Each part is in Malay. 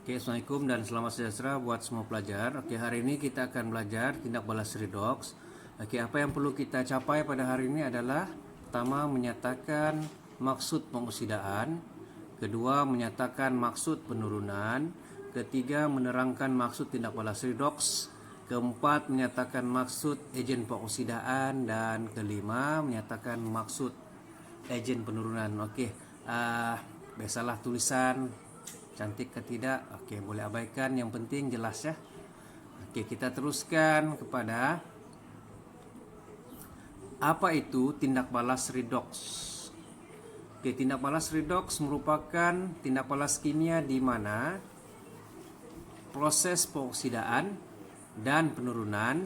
Oke, Assalamualaikum dan selamat sejahtera buat semua pelajar. Oke, hari ini kita akan belajar tindak balas redox. Oke, apa yang perlu kita capai pada hari ini adalah pertama, menyatakan maksud pengoksidaan, kedua, menyatakan maksud penurunan, ketiga, menerangkan maksud tindak balas redox, keempat, menyatakan maksud agen pengoksidaan, dan kelima, menyatakan maksud agen penurunan. Oke, biasalah tulisan cantik ke tidak, oke, boleh abaikan, yang penting jelas ya. Oke, kita teruskan kepada apa itu tindak balas redox. Oke, tindak balas redox merupakan tindak balas kimia di mana proses pengoksidaan dan penurunan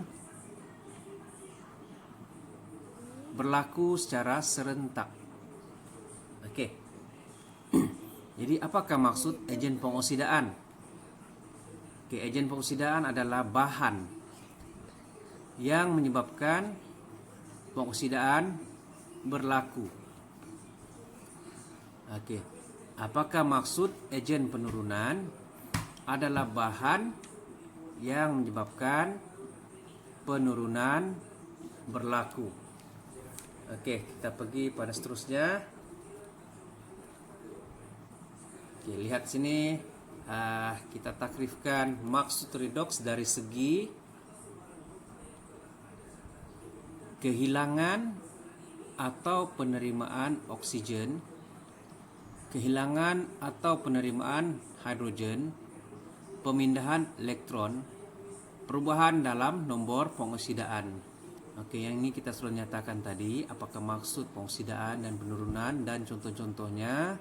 berlaku secara serentak. Oke. Jadi apakah maksud agen pengoksidaan? Oke, agen pengoksidaan adalah bahan yang menyebabkan pengoksidaan berlaku. Oke. Apakah maksud agen penurunan adalah bahan yang menyebabkan penurunan berlaku? Oke, kita pergi pada seterusnya. Oke, lihat sini, kita takrifkan maksud redox dari segi kehilangan atau penerimaan oksigen, kehilangan atau penerimaan hidrogen, pemindahan elektron, perubahan dalam nombor pengoksidaan. Oke, yang ini kita sudah nyatakan tadi, apakah maksud pengoksidaan dan penurunan, dan contoh-contohnya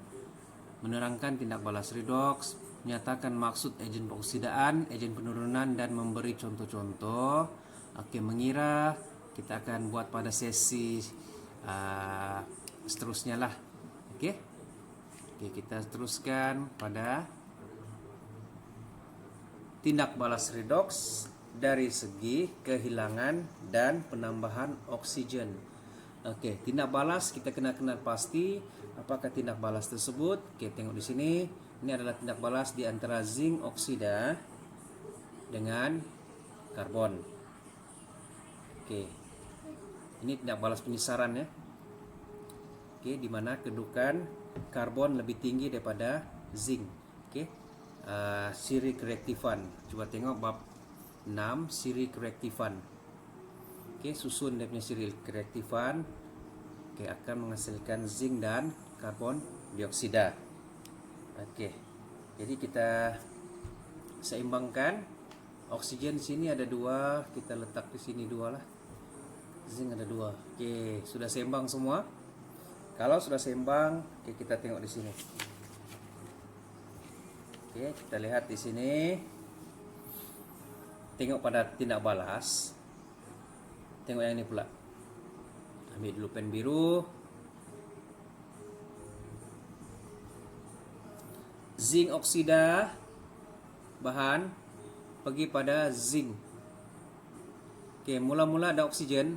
menerangkan tindak balas redox, menyatakan maksud agen pengoksidaan, agen penurunan, dan memberi contoh-contoh. Oke, mengira kita akan buat pada sesi seterusnya lah. Oke, kita teruskan pada tindak balas redox dari segi kehilangan dan penambahan oksigen. Oke, tindak balas kita kena kenal pasti. Apakah tindak balas tersebut? Oke, tengok di sini. Ini adalah tindak balas di antara zinc oksida dengan karbon. Oke, ini tindak balas penyisaran ya. Oke, di mana kedudukan karbon lebih tinggi daripada zinc. Oke, siri kereaktifan. Coba tengok bab 6, siri kereaktifan. Oke, susun dia punya siri kereaktifan. Oke, akan menghasilkan zinc dan karbon dioksida. Oke, jadi kita seimbangkan. Oksigen di sini ada 2, kita letak di sini 2 lah. Zinc ada 2. Oke, sudah seimbang semua. Kalau sudah seimbang, oke, kita tengok di sini. Oke, kita lihat di sini. Tengok pada tindak balas. Tengok yang ini pula. Ambil dulu pen biru. Zinc oksida bahan pergi pada zinc. Oke, mula-mula ada oksigen,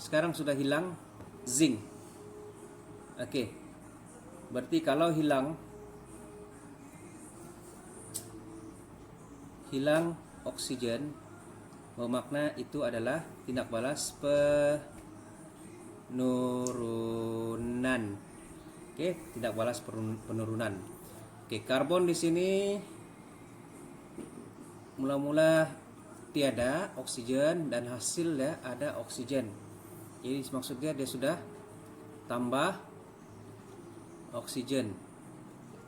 sekarang sudah hilang zinc. Oke, berarti kalau hilang oksigen, bermakna itu adalah tindak balas penurunan. Oke, tindak balas penurunan. Oke, karbon di sini mula-mula tiada oksigen dan hasilnya ada oksigen. Jadi maksudnya dia sudah tambah oksigen.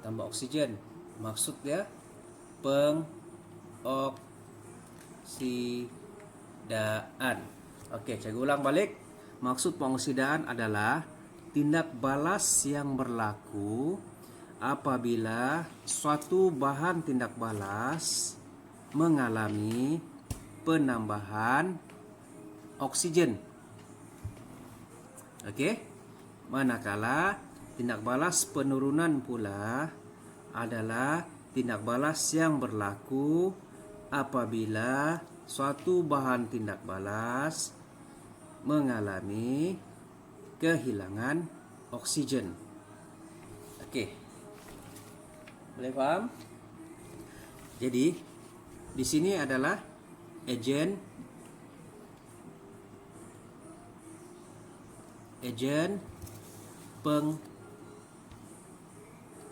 Tambah oksigen. Maksudnya pengoksidaan. Oke, saya ulang balik. Maksud pengoksidaan adalah tindak balas yang berlaku apabila suatu bahan tindak balas mengalami penambahan oksigen. Oke, manakala tindak balas penurunan pula adalah tindak balas yang berlaku apabila suatu bahan tindak balas mengalami kehilangan oksigen. Oke, boleh paham? Jadi di sini adalah agen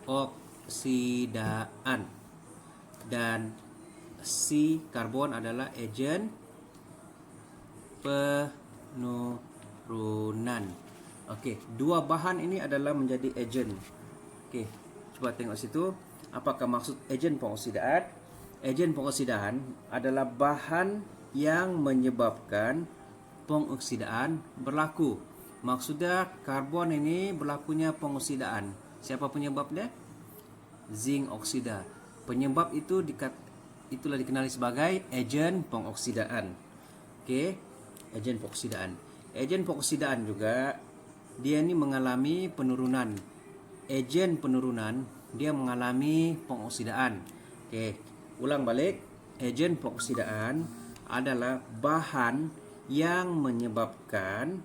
pengoksidaan, dan si karbon adalah agen penurunan. Oke, dua bahan ini adalah menjadi agen. Oke, coba tengok situ. Apakah maksud agen pengoksidaan? Agen pengoksidaan adalah bahan yang menyebabkan pengoksidaan berlaku. Maksudnya karbon ini berlakunya pengoksidaan. Siapa penyebabnya? Zinc oksida. Penyebab itu itulah dikenali sebagai agen pengoksidaan. Oke, agen pengoksidaan. Agen pengoksidaan juga dia ini mengalami penurunan. Agen penurunan dia mengalami pengoksidaan. Oke, ulang balik. Agen pengoksidaan adalah bahan yang menyebabkan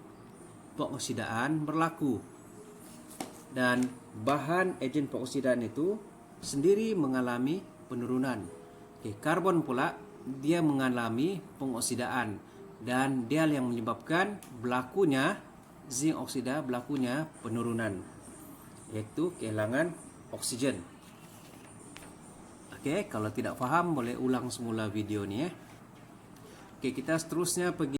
pengoksidaan berlaku. Dan bahan agen pengoksidaan itu sendiri mengalami penurunan. Oke, karbon pula dia mengalami pengoksidaan, dan dia yang menyebabkan berlakunya zinc oksida, berlakunya penurunan, yaitu kehilangan oksigen. Oke, kalau tidak paham boleh ulang semula video ni ya. Oke, kita seterusnya pergi.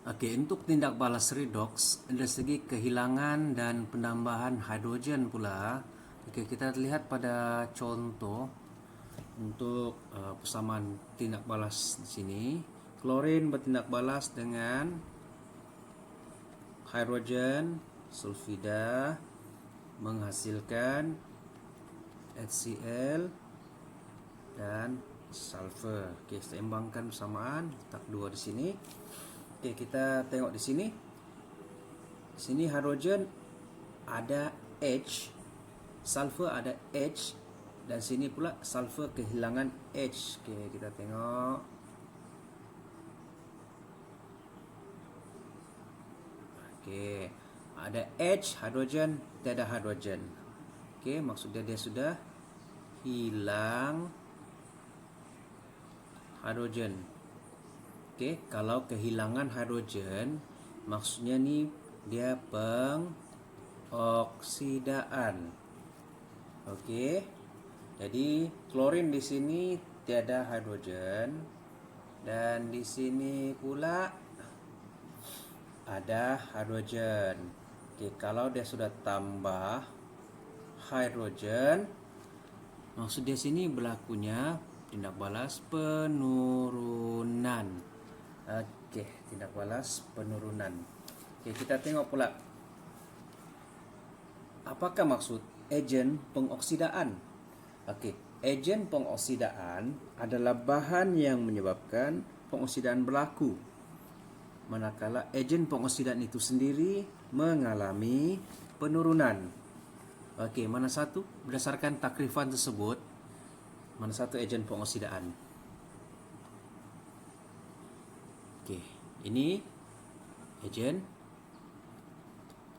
Oke, untuk tindak balas redox dari segi kehilangan dan penambahan hidrogen pula. Oke, kita lihat pada contoh untuk persamaan tindak balas di sini. Klorin bertindak balas dengan hidrogen sulfida menghasilkan HCl dan sulfur. Oke, seimbangkan persamaan, letak 2 di sini. Oke, kita tengok di sini. Di sini hidrogen ada H, sulfur ada H, dan sini pula sulfur kehilangan H. Oke, kita tengok. Oke, ada H hidrogen, tiada hidrogen. Oke, maksudnya dia sudah hilang hidrogen. Oke, kalau kehilangan hidrogen maksudnya nih dia pengoksidaan. Oke. Jadi klorin di sini tiada hidrogen, dan di sini pula ada hidrogen. Oke, kalau dia sudah tambah hidrogen, maksud dia sini berlakunya tindak balas penurunan. Oke, tindak balas penurunan. Oke, kita tengok pula. Apakah maksud agen pengoksidaan? Oke, agen pengoksidaan adalah bahan yang menyebabkan pengoksidaan berlaku. Manakala agen pengoksidaan itu sendiri mengalami penurunan. Oke, mana satu? Berdasarkan takrifan tersebut, mana satu agen pengoksidaan? Oke, ini agen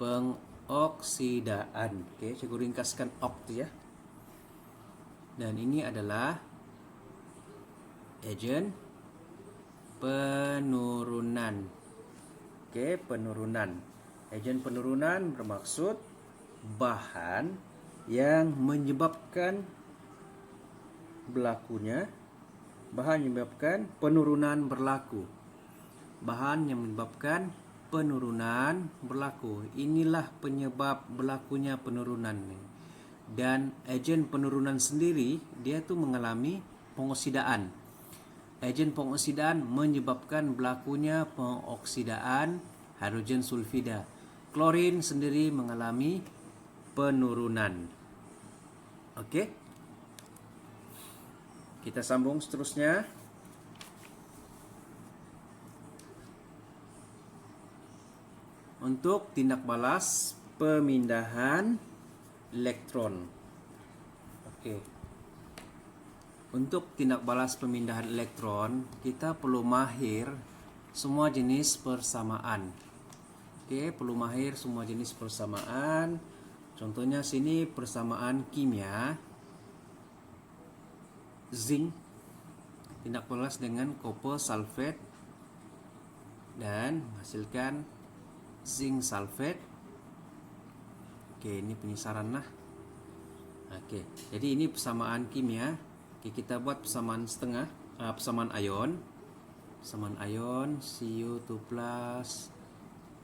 pengoksidaan. Oke, saya ringkaskan ok ya. Dan ini adalah agen penurunan. Oke, penurunan. Agen penurunan bermaksud bahan yang menyebabkan berlakunya, bahan yang menyebabkan penurunan berlaku. Bahan yang menyebabkan penurunan berlaku. Inilah penyebab berlakunya penurunan. Dan agen penurunan sendiri dia tu mengalami pengoksidaan. Agen pengoksidaan menyebabkan berlakunya pengoksidaan hidrogen sulfida. Klorin sendiri mengalami penurunan. Okey. Kita sambung seterusnya. Untuk tindak balas pemindahan elektron. Okey. Untuk tindak balas pemindahan elektron, kita perlu mahir semua jenis persamaan. Okey, perlu mahir semua jenis persamaan. Contohnya sini persamaan kimia zinc tindak balas dengan copper sulfate dan menghasilkan zinc sulfate. Oke, ini penyesaran lah. Oke, jadi ini persamaan kimia. Oke, kita buat persamaan setengah, persamaan ion. Persamaan ion Cu2 plus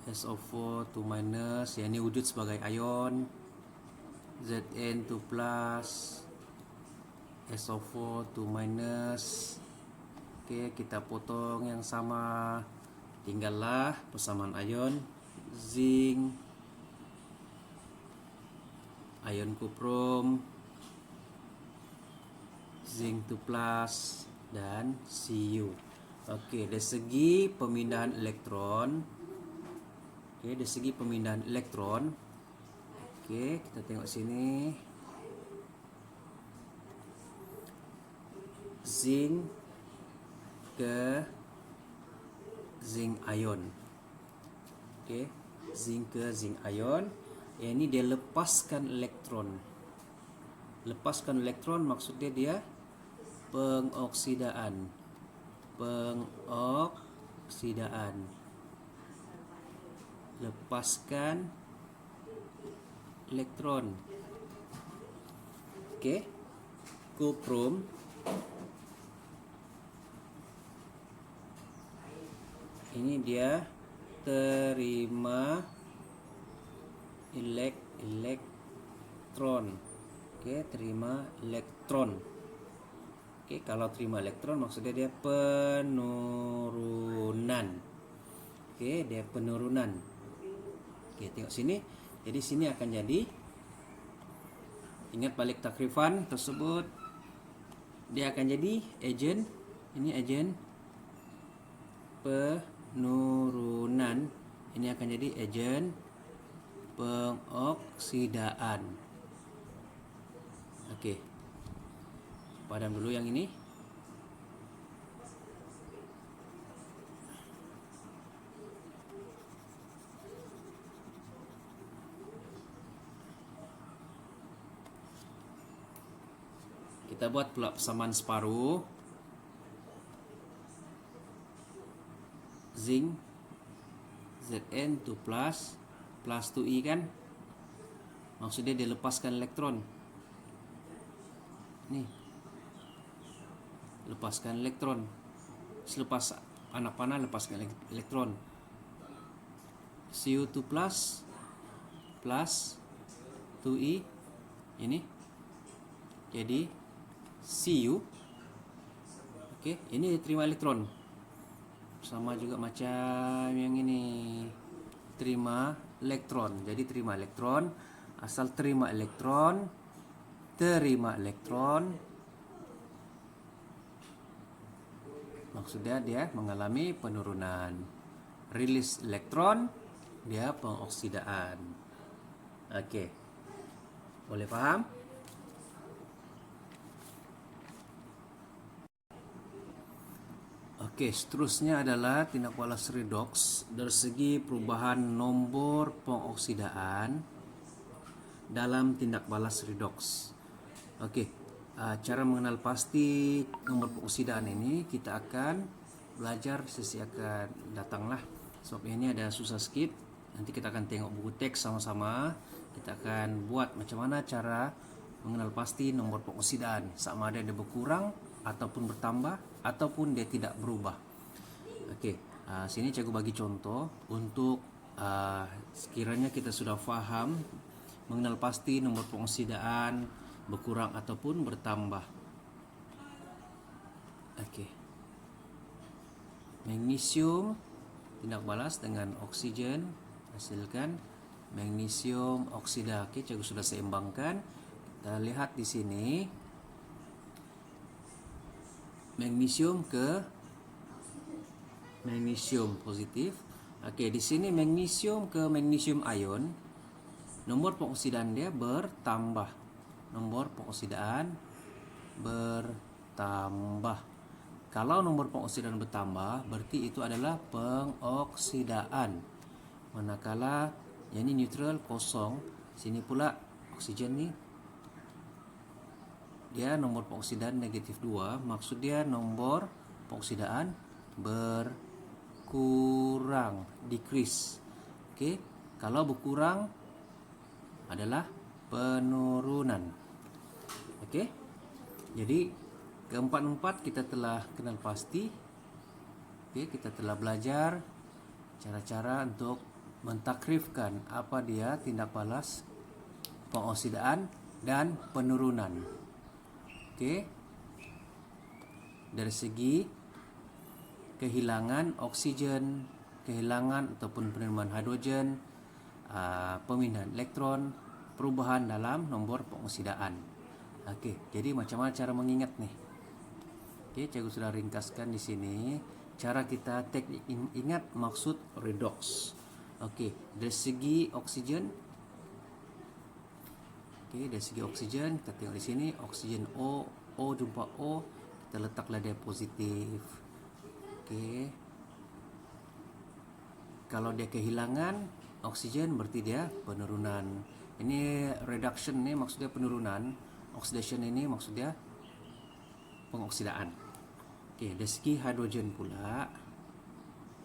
SO4 2 minus, ya ini wujud sebagai ion. Zn2 plus SO4 2 minus. Oke, kita potong yang sama. Tinggallah persamaan ion zinc, ion kuprum, zinc 2 plus dan Cu. Oke, dari segi pemindahan elektron. Oke, dari segi pemindahan elektron. Oke, kita tengok sini. Zinc ke zinc ion. Oke, zinc ke zinc ion. Ini dia lepaskan elektron. Lepaskan elektron maksudnya dia pengoksidaan. Pengoksidaan. Lepaskan elektron. Oke. Kuprum ini dia terima elektron. Oke, terima elektron. Oke, kalau terima elektron maksudnya dia penurunan. Oke, dia penurunan. Oke, tengok sini. Jadi sini akan jadi, ingat balik takrifan tersebut, dia akan jadi agent. Ini agent penurunan. Ini akan jadi agent pengoksidaan. Oke, padam dulu yang ini. Kita buat pula persamaan separuh. Zinc Zn2 plus 2i kan, maksudnya dia lepaskan elektron. Nih, lepaskan elektron. Selepas anak panah lepaskan elektron. Cu2 plus 2i ini jadi Cu. Oke, ini terima elektron. Sama juga macam yang ini, terima elektron. Jadi terima elektron, asal terima elektron, maksudnya dia mengalami penurunan. Rilis elektron, dia pengoksidaan. Oke, boleh paham? Oke, seterusnya adalah tindak balas redoks dari segi perubahan nomor pengoksidaan dalam tindak balas redoks. Oke, cara mengenal pasti nomor pengoksidaan ini kita akan belajar sesi akan datanglah. Sebab ini ada susah sikit. Nanti kita akan tengok buku teks sama-sama. Kita akan buat macam mana cara mengenal pasti nomor pengoksidaan, sama ada dia berkurang ataupun bertambah ataupun dia tidak berubah. Oke, sini cikgu bagi contoh untuk sekiranya kita sudah faham mengenal pasti nomor pengoksidaan berkurang ataupun bertambah. Oke, magnesium tindak balas dengan oksigen hasilkan magnesium oksida. Oke, cikgu sudah seimbangkan. Kita lihat di sini. Magnesium ke magnesium positif. Oke, di sini magnesium ke magnesium ion, nomor pengoksidaan dia bertambah. Nomor pengoksidaan bertambah. Kalau nomor pengoksidaan bertambah, berarti itu adalah pengoksidaan. Manakala yang ini neutral kosong, Sini pula oksigen nih, dia nomor pengoksidaan negatif 2, maksud dia nomor pengoksidaan berkurang, decrease. Oke, kalau berkurang adalah penurunan. Oke, jadi keempat-empat kita telah kenal pasti. Oke, kita telah belajar cara-cara untuk mentakrifkan apa dia tindak balas pengoksidaan dan penurunan. Oke, dari segi kehilangan oksigen, kehilangan ataupun penerimaan hidrogen, pemindahan elektron, perubahan dalam nomor pengoksidaan. Oke, jadi macam mana cara mengingat nih? Oke, cikgu sudah ringkaskan di sini. Cara kita teknik ingat maksud redox. Oke, dari segi oksigen. Oke, dari segi oksigen kita tengok di sini oksigen O jumpa O, kita letaklah dia positif. Oke. Kalau dia kehilangan oksigen berarti dia penurunan. Ini reduction ini maksudnya penurunan, oxidation ini maksudnya pengoksidaan. Oke, dari segi hidrogen pula.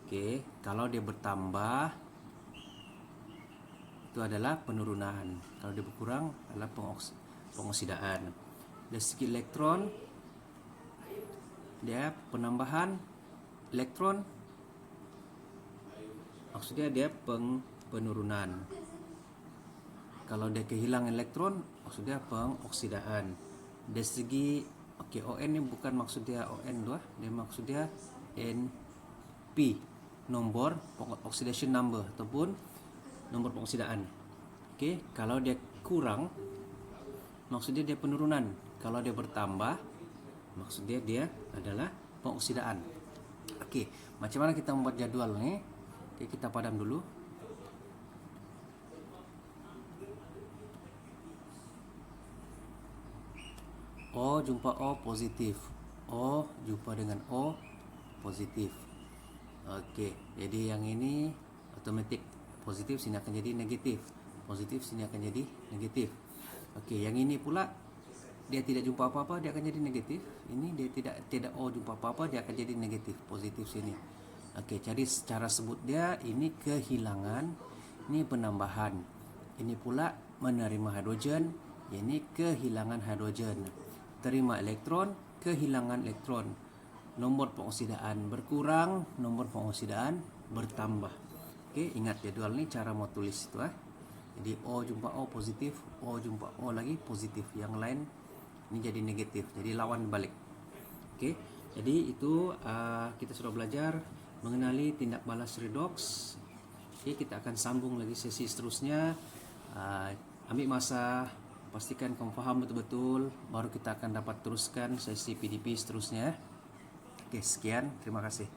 Oke, kalau dia bertambah itu adalah penurunan. Kalau dia berkurang adalah pengoksidaan. Dari segi elektron, dia penambahan elektron, maksudnya dia penurunan. Kalau dia kehilangan elektron, maksudnya pengoksidaan. Dari segi ON ini bukan maksud dia ON2, dia maksud dia NP, nomor oxidation number ataupun nomor pengoksidaan. Oke, kalau dia kurang, maksudnya dia penurunan. Kalau dia bertambah, maksudnya dia adalah pengoksidaan. Oke, macam mana kita membuat jadwal nih? Oke, kita padam dulu. O jumpa O positif, O jumpa dengan O positif. Oke, jadi yang ini otomatis positif, sini akan jadi negatif. Positif, sini akan jadi negatif. Oke, yang ini pula dia tidak jumpa apa-apa, dia akan jadi negatif. Ini dia tidak O jumpa apa-apa, dia akan jadi negatif. Positif sini. Oke, jadi secara sebut dia ini kehilangan, ini penambahan. Ini pula menerima hidrogen, ini kehilangan hidrogen. Terima elektron, kehilangan elektron. Nomor pengoksidaan berkurang, nomor pengoksidaan bertambah. Oke, ingat jadwal ini cara mau tulis itu Jadi O jumpa O positif, O jumpa O lagi positif. Yang lain ini jadi negatif, jadi lawan balik. Oke, jadi itu kita sudah belajar mengenali tindak balas redox. Oke, kita akan sambung lagi sesi seterusnya. Ambil masa, pastikan kamu paham betul-betul, baru kita akan dapat teruskan sesi PDP seterusnya. Oke, sekian, terima kasih.